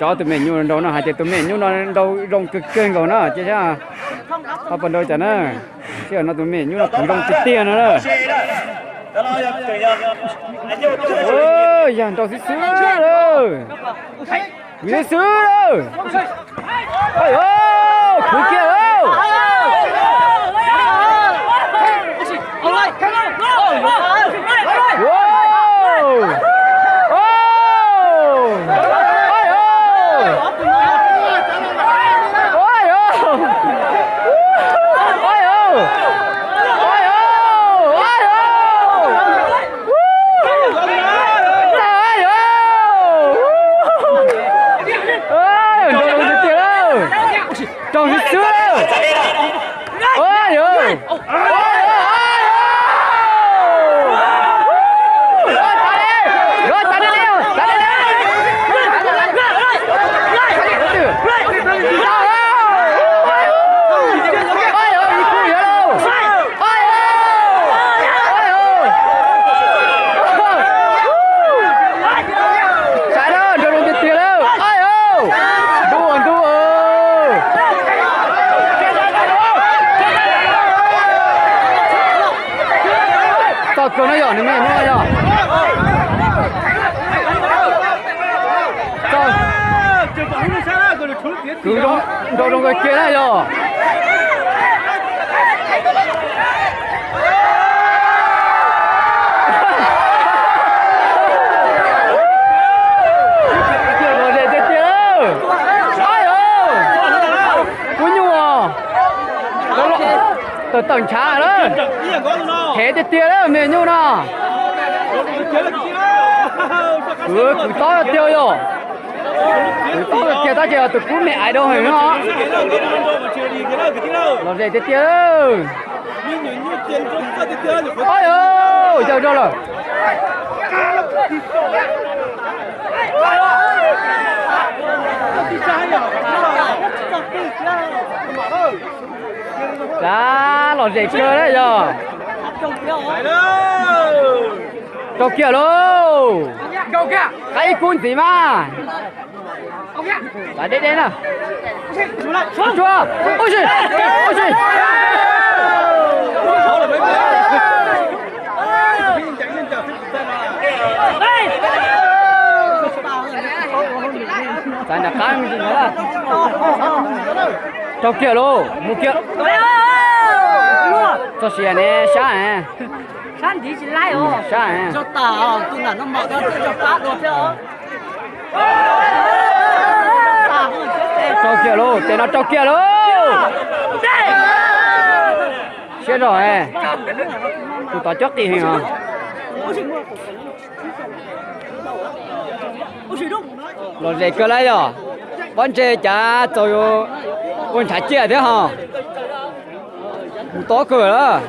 cho tụi mình nhu đâu nó hai tụi mình nhu nó đâu rong cực cơn rồi nó chứ sao họ phần đôi chả nó chứ nó tụi mình nhu nó cũng rong cực tiền nữa đó ôi dàn đâu xíu rồi xíu rồi ôi ôi cuối kia ôi Trông hết sữa ôi ơi Cô nó giỏi này mẹ nó giỏi. Cứ trong cái kia này rồi. Tôi tổng trả đó thế thì tiền đó mẹ nhu nào cứ to tiêu rồi cứ to kia ta chờ tôi cũng mẹ ai đâu hả nó làm gì tiền ôi ơi chờ rồi Đó, lọt dậy chưa đấy giờ. Đâu kia luôn. Đâu kia. Cái cuốn gì mà. Lại đây đây nè. Chưa. Ôi trời. Ôi trời. Tại là cái gì nữa. Đâu kia luôn. Một kia. Cho xe này sáng sáng thì chỉ lại ô sáng cho tao tôi là nó mở ra cho phát đồ chưa cho kia luôn tên nó cho kia luôn chết rồi tôi tao chót đi hả rồi dậy cơ lấy rồi bọn trẻ chả tôi bọn trẻ chia thế hả to cửa đó